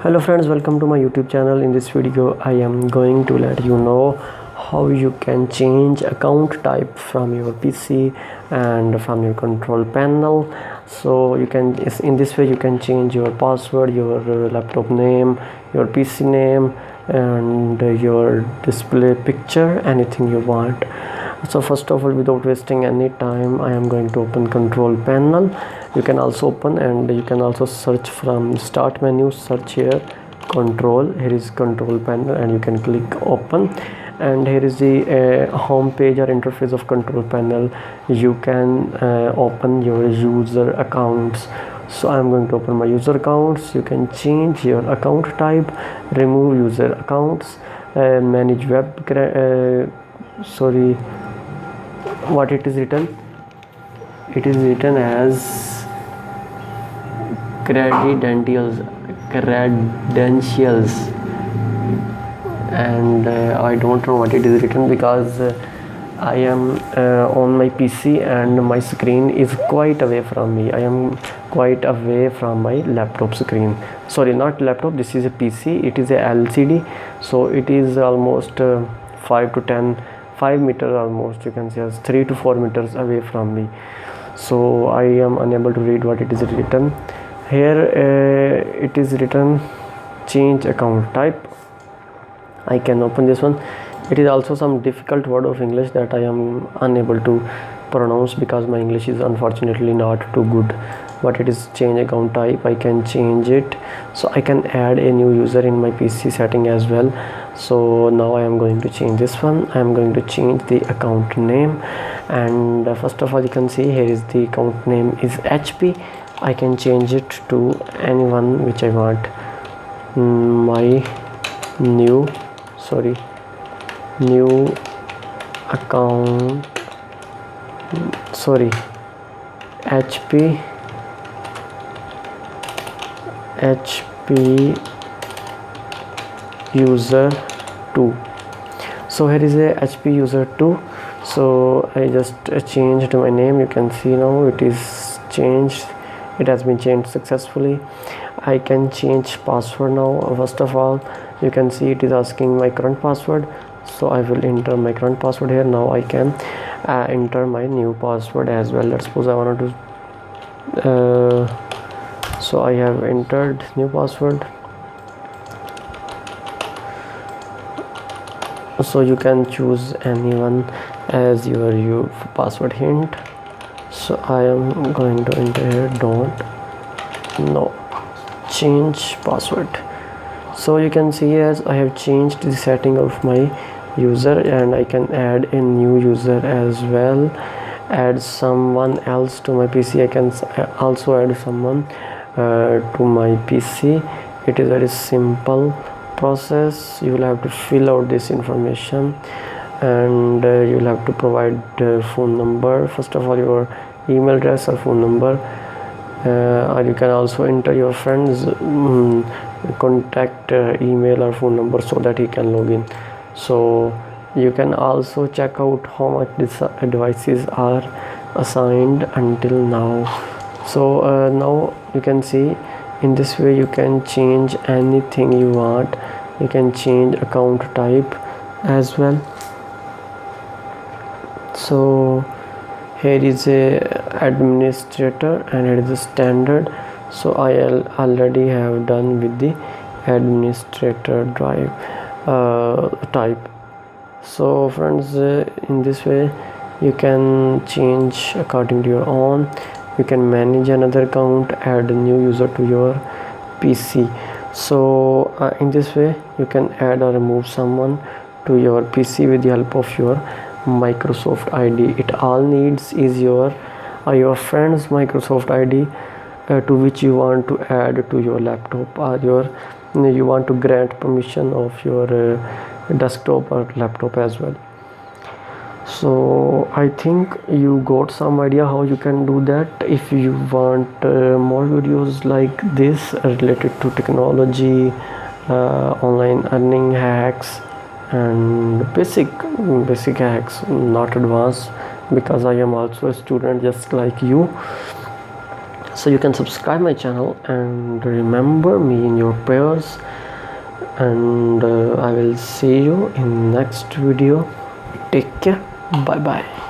Hello friends, welcome to my YouTube channel. In this video I am going to let you know how you can change account type from your PC and from your control panel. So you can, in this way you can change your password, your laptop name, your PC name, and your display picture, anything you want. So first of all, without wasting any time, I am going to open control panel. You can also open and you can also search from start menu, search here control. Here is control panel and you can click open, and here is the home page or interface of control panel. You can open your user accounts. So I'm going to open my user accounts. You can change your account type, remove user accounts, manage web what it is written. It is written as credentials, and I don't know what it is written because I am on my PC and my screen is quite away from me. I am quite away from my laptop screen. Sorry, not laptop, this is a PC. It is a LCD, so it is almost 5 meters, almost you can say as 3 to 4 meters away from me. So I am unable to read what it is written here. It is written change account type. I can open this one. It is also some difficult word of English that I am unable to pronounce because my English is unfortunately not too good. But it is change account type. I can change it, so I can add a new user in my PC setting as well. So now I am going to change this one. I am going to change the account name, and first of all you can see here is the account name is HP. I can change it to anyone which I want. My new account, HP user 2. So here is a HP user 2. so I just changed my name. You can see now it is changed. It has been changed successfully. I can change password now. First of all, you can see it is asking my current password, so I will enter my current password here. Now I can enter my new password as well. Let's suppose I want to do so I have entered new password. So you can choose anyone as your password hint. So I am going to enter here change password. So you can see as I have changed the setting of my user, and I can add a new user as well, add someone else to my PC. I can also add someone to my PC. It is very simple process. You will have to fill out this information, and you will have to provide phone number. First of all, your email address or phone number, or you can also enter your friend's contact email or phone number so that he can log in. So you can also check out how much these devices are assigned until now. So now you can see in this way you can change anything you want. You can change account type as well. So here is a administrator and it is a standard. So I already have done with the administrator drive type. So friends, in this way you can change according to your own. You can manage another account, add a new user to your PC. So in this way you can add or remove someone to your PC with the help of your Microsoft ID. It all needs is your friend's Microsoft ID to which you want to add to your laptop, or you want to grant permission of your desktop or laptop as well. So I think you got some idea how you can do that. If you want more videos like this related to technology, online earning hacks, and basic hacks, not advanced, because I am also a student just like you. So you can subscribe my channel and remember me in your prayers, and I will see you in next video. Take care. Bye bye.